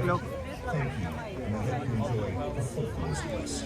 Look. Thank you, and I hope you enjoy the Falconers Quest.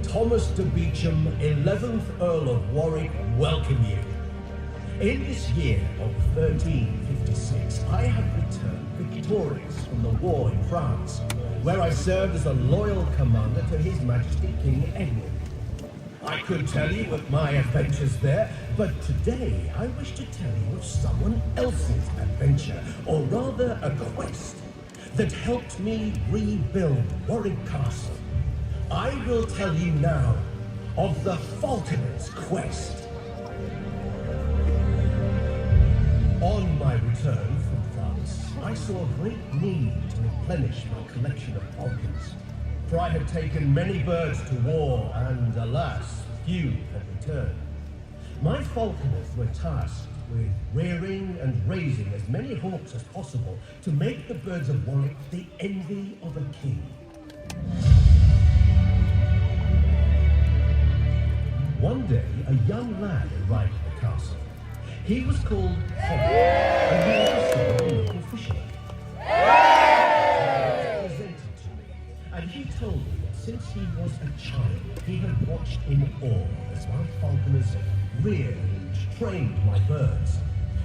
Thomas de Beauchamp, 11th Earl of Warwick, welcome you. In this year of 1356, I have returned victorious from the war in France, where I served as a loyal commander to His Majesty King Edward. I could tell you of my adventures there, but today I wish to tell you of someone else's adventure, or rather a quest, that helped me rebuild Warwick Castle. I will tell you now of the Falconers' quest. On my return from France, I saw a great need to replenish my collection of falcons, for I had taken many birds to war, and alas, few had returned. My falconers were tasked with rearing and raising as many hawks as possible to make the birds of Warwick the envy of a king. One day, a young lad arrived at the castle. He was called Hobby, and he was also a local fisherman. He was presented to me, and he told me that since he was a child, he had watched in awe as my falconers reared and trained my birds.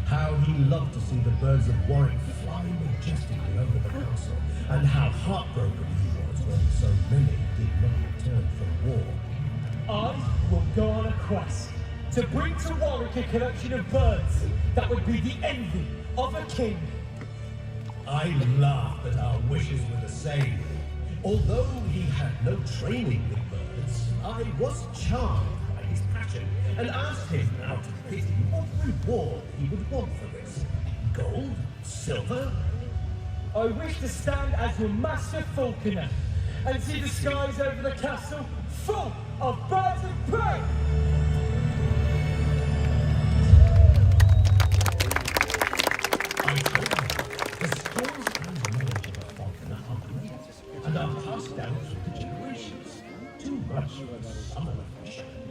How he loved to see the birds of Warwick flying majestically over the castle, and how heartbroken he was when so many did not return from war. I will go on a quest to bring to Warwick a collection of birds that would be the envy of a king. I laughed that our wishes were the same. Although he had no training with birds, I was charmed by his passion and asked him out of pity what reward he would want for this. Gold? Silver? I wish to stand as your master falconer and see the skies over the castle full of birds of prey! I told him the skills and knowledge of a falconer are great and are passed down through the generations. Too much for some of the fishermen.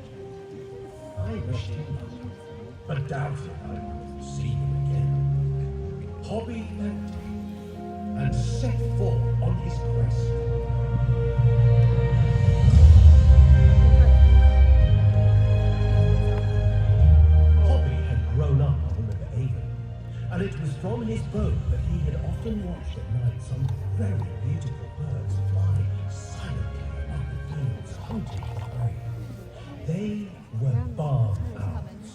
I wished him luck, but doubted I would see him again. Hobby thanked him and set forth on his quest. And it was from his boat that he had often watched at night some very beautiful birds fly silently above the fields, hunting for prey. They were barn owls.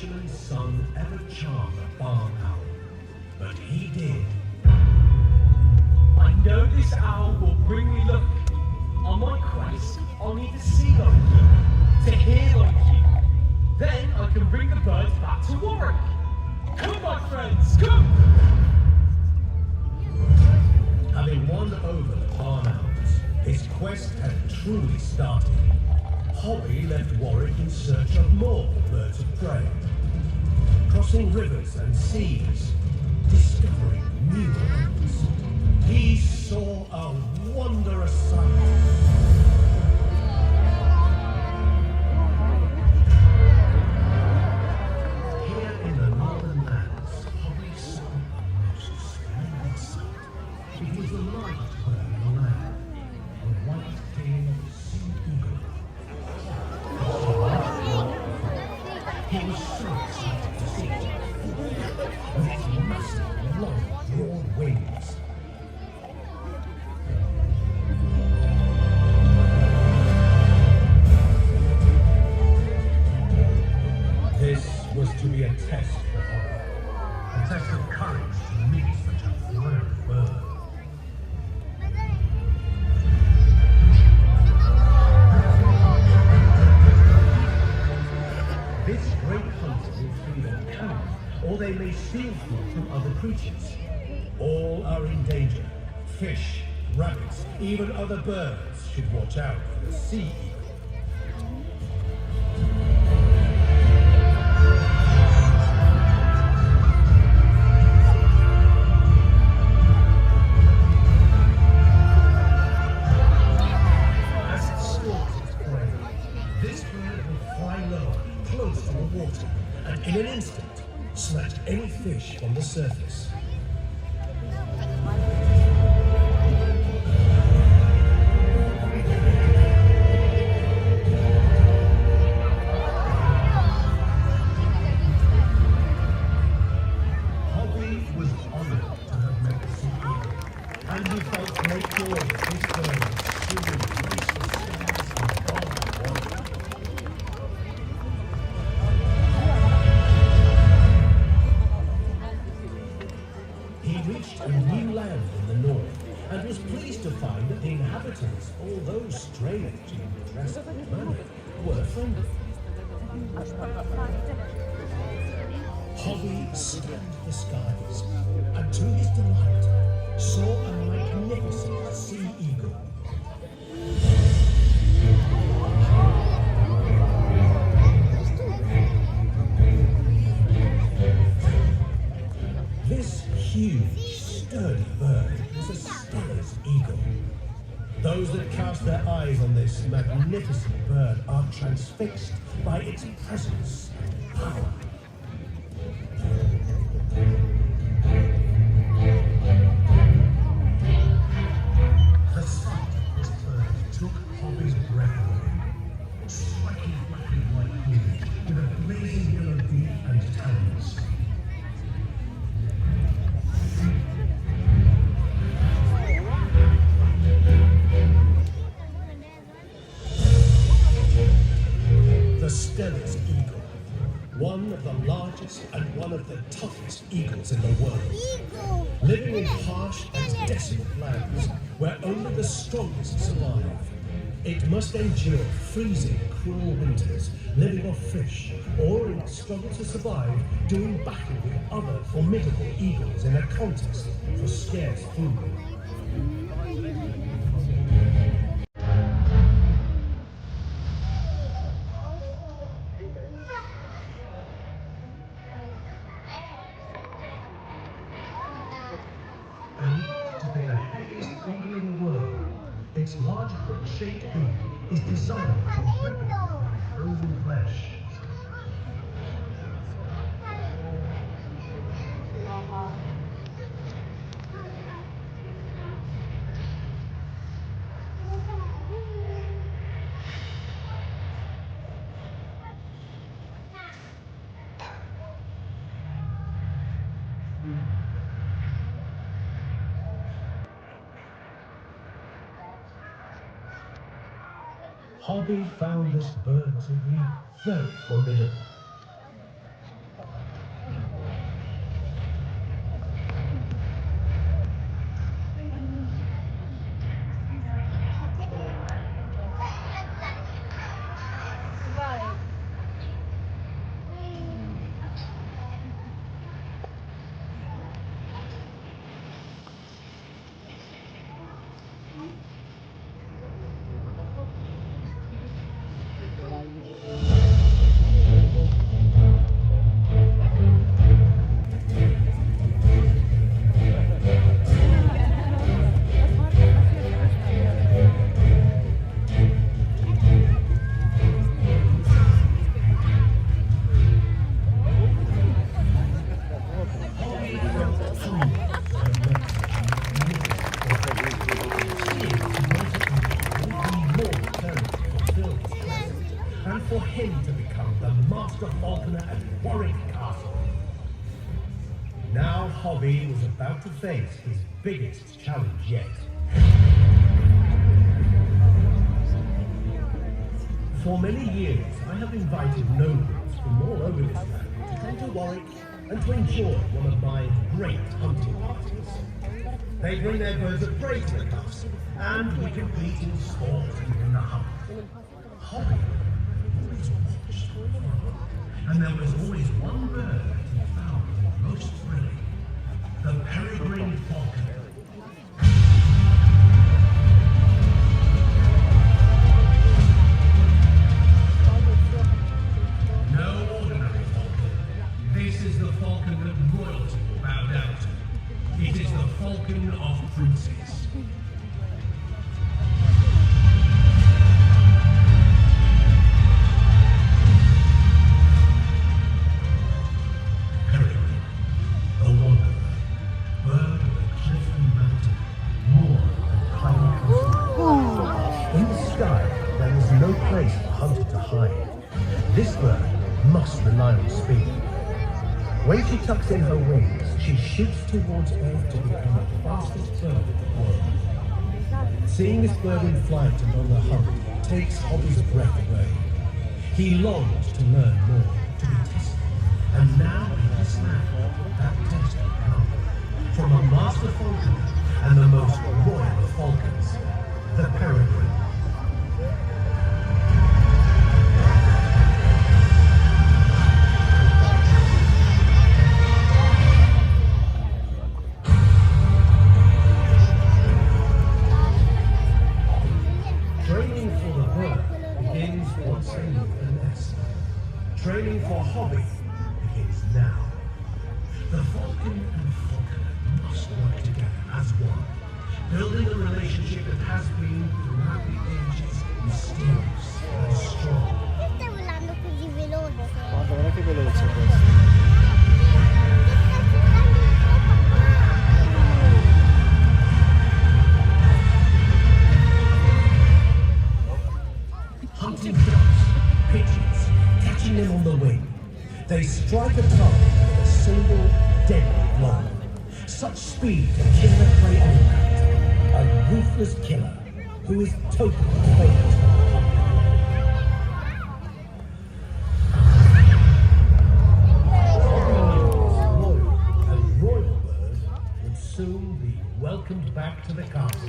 fisherman's son ever charm a barn owl, but he did. I know this owl will bring me luck. On my quest, I'll need to see like you, to hear like you. Then I can bring the birds back to Warwick. Come, my friends, come! Having won over the barn owls, his quest had truly started. Hobby left Warwick in search of more birds of prey, crossing rivers and seas, discovering new ones. He saw a wondrous sight. Here in the northern lands, Hobby saw a most splendid sight. It was the largest bird in the land, a white-tailed sea eagle. He was so excited to see it, with its massive, long, broad wings. This was to be a test for Hobby, a test of courage to meet such a brave bird. This great hunter will feed on camels, or they may steal food from other creatures. All are in danger. Fish, rabbits, even other birds should watch out for the sea eagle. As it stalks its prey, this bird will fly low, close to the water, and in an instant, snatch any fish from the surface. Hobby was honored to have met the sea eagle, and he felt great joy that this bird would soon grace the skies above Warwick. He reached a new land in the north, and was pleased to find that the inhabitants, although strange in dress and manner, were friendly. Hobby scanned the skies, and to his delight, saw a magnificent sea eagle. This huge, sturdy bird was a Steller's eagle. Those that cast their eyes on this magnificent bird are transfixed by its presence and power. The sight of this bird took Hobby's breath away. Striking flappy white plumage with a blazing yellow beak and talons. The Steller's eagle, one of the largest and one of the toughest eagles in the world, living in harsh and desolate lands where only the strongest survive. It must endure freezing, cruel winters, living off fish, or it struggles to survive doing battle with other formidable eagles in a contest for scarce food. And to be the heaviest eagle in the world, its large hook-shaped beak is designed to rip by frozen flesh. Hobby found this bird to be very formidable. him to become the Master Falconer at Warwick Castle. Now Hobby was about to face his biggest challenge yet. For many years, I have invited nobles from all over this land to come to Warwick and to enjoy one of my great hunting parties. They bring their birds of prey to the castle, and we compete in sport and in the hunt. Hobby always watched from afar, and there was always one bird that he found most thrilling: the peregrine falcon. This is the falcon that royalty will bow down to. It is the falcon of princes. Peregrine, the wanderer, bird of the cliff and mountain, more than tiny coastline. In the sky, there is no place for hunter to hide. This bird must rely on speed. When she tucks in her wings, she shoots towards Earth to become the fastest bird in the world. Seeing this bird in flight and on the hunt takes Hobby's breath away. He longs to learn more, to be tested. And now in this land, that test will come. From a master falconer and the most royal of falcons, the peregrine. Training for Hobby begins now. The falcon and falconer must work together as one, building a relationship that has been, throughout the ages, mysterious and strong. Guarda che veloce questo. Hunting ducks, pigeons, catching them on the wing. They strike a target with a single deadly blow. Such speed to kill their prey on impact. A ruthless killer who is totally focused on the hunt. Loyal and royal bird would soon be welcomed back to the castle.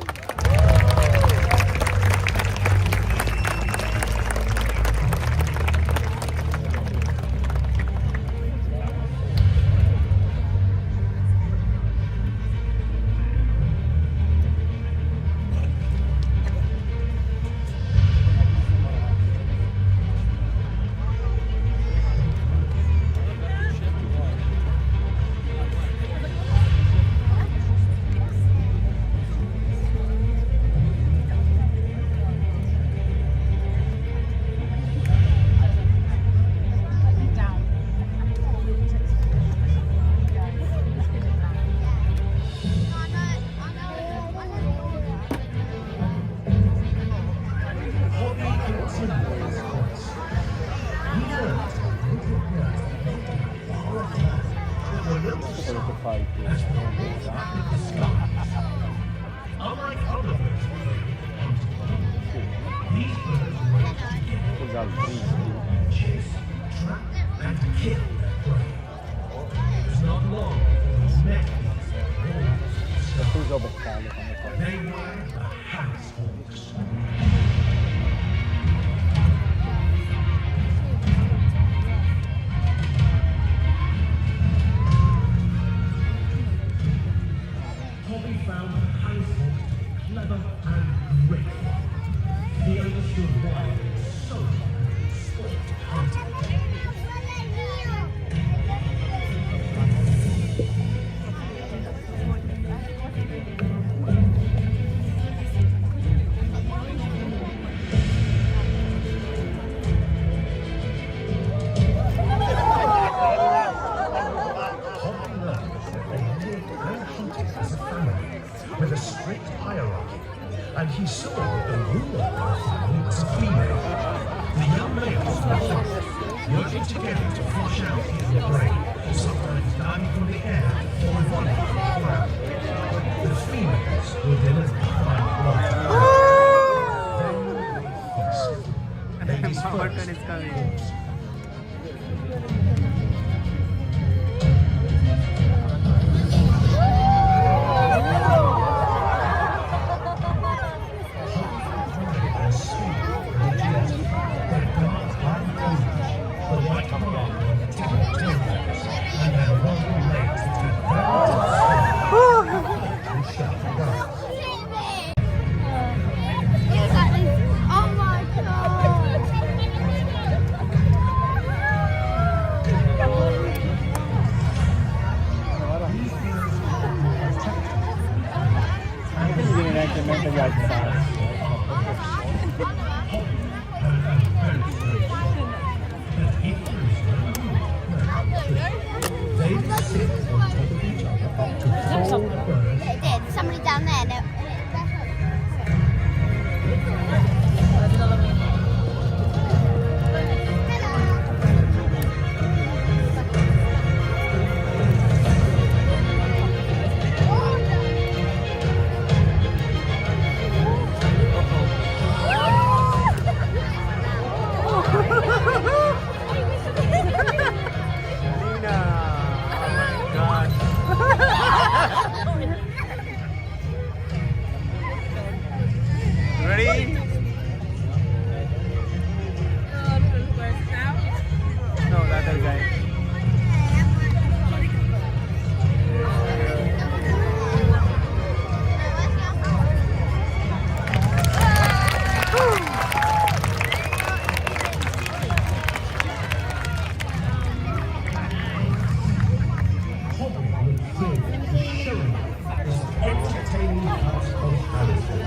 Chase, trap, and kill their prey. It was not long before he met these wolves. They were the Harris Hawks. Hobby found the Harris Hawks to be clever and grateful. He understood why they were so sport hunting. working together to flush out his brain, sometimes diving from the air or revolving from the ground. The females will deliver the final blood. Then they feast. Falcon is coming. Somebody down there. No. Ready? No, that other guy. Entertaining house of Halifax.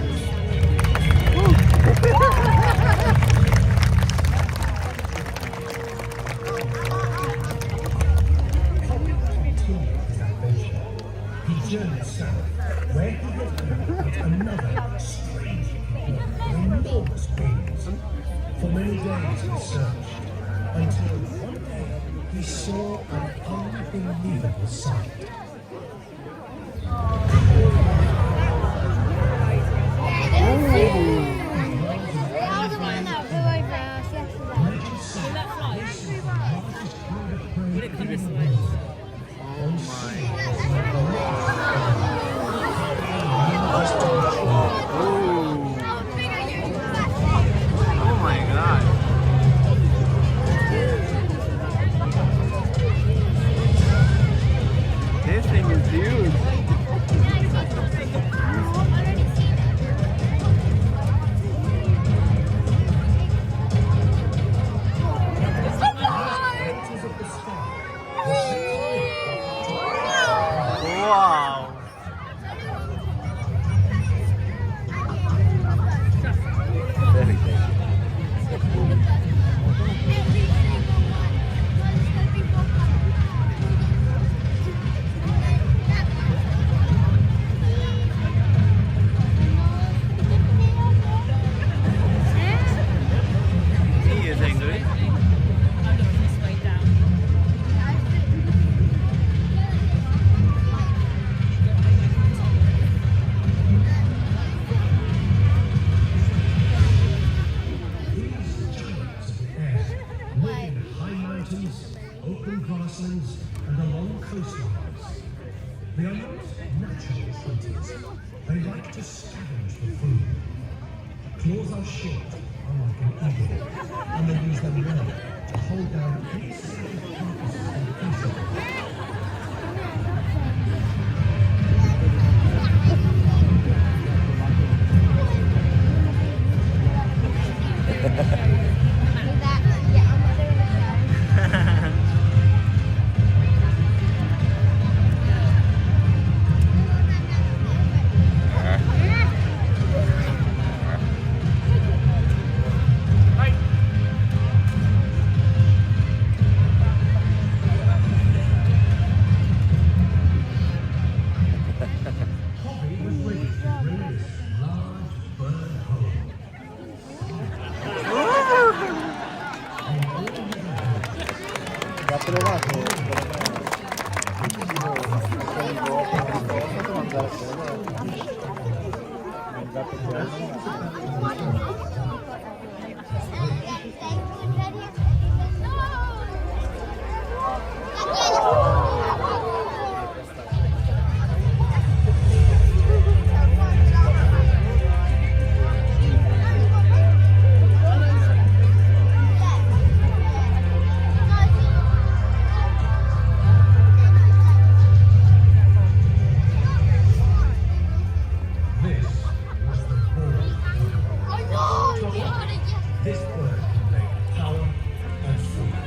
He journeyed south, where he had heard yet another strange enormous beings. For many days he searched, until one day he saw an unbelievable sight. Oh my god. This thing is huge. Wow. Very good. He is angry. Open grasslands and along coastlines. They are not natural hunters. They like to scavenge for food. Claws are short, unlike an eagle, and they use them well to hold down any single carcasses they feast on. ha provato posso mangiare This bird conveyed power and freedom.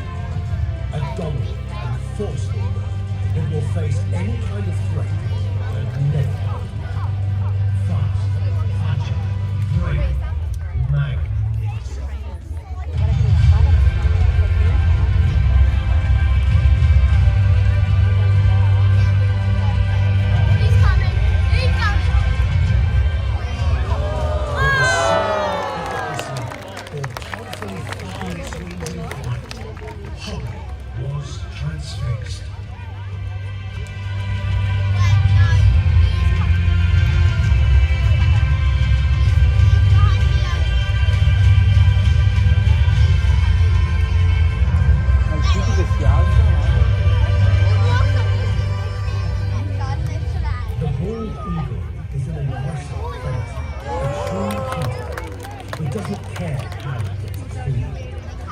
A dominant and forceful bird that will face any kind of threat and never hold back. Fast, agile, brave, magnificent. He's coming. He's coming. Was transfixed. tutti che si alzano. The bald eagle is an aggressive predator, a true hunter. It doesn't care how it gets its food.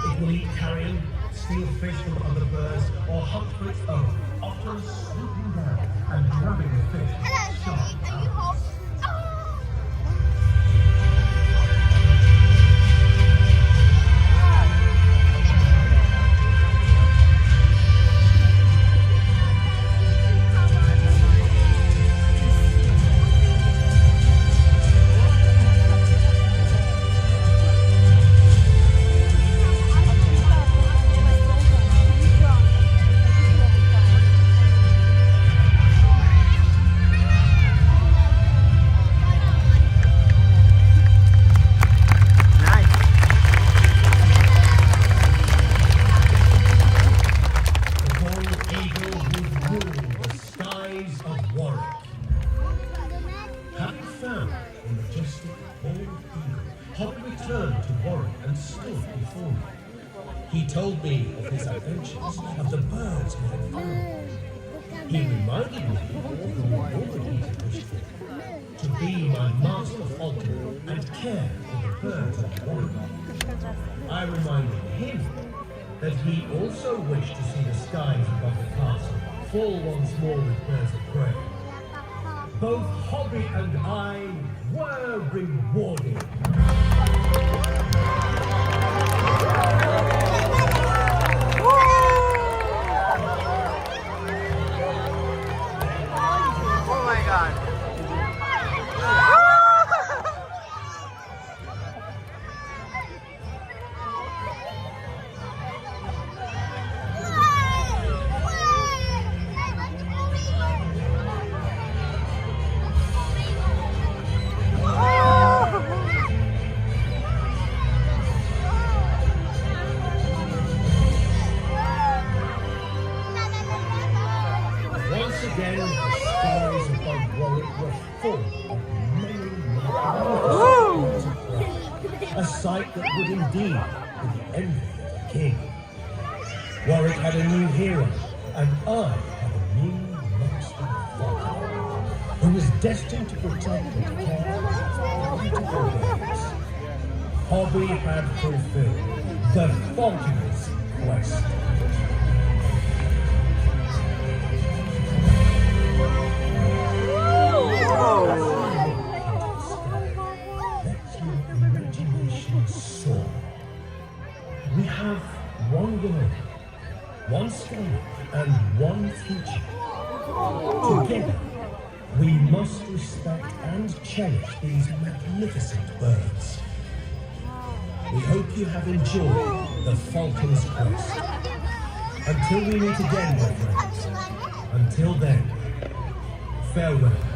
It will eat carrion, steal fish from other birds, or hunt for its own, often swooping down and grabbing the fish with its sharp talons. Having found the majestic bald eagle, Hobbit returned to Warwick and stood before me. He told me of his adventures, of the birds he had found. He reminded me of the reward he had wished for, to be my master falconer and care for the birds of Warwick. I reminded him that he also wished to see the skies above the castle full once more with birds of prey. Both Hobby and I were rewarded. Oh my god. Once again, the skies above Warwick were full of many magnificent birds. A sight that would indeed be the envy of the king. Warwick had a new hero, and I had a new master falcon, who was destined to protect and care for beautiful birds. Hobby had fulfilled the Falconers' quest. Let your imagination soar. We have one goal, one sky, and one future. Together, we must respect and cherish these magnificent birds. We hope you have enjoyed the Falcon's Quest. Until we meet again, my friends. Until then, farewell.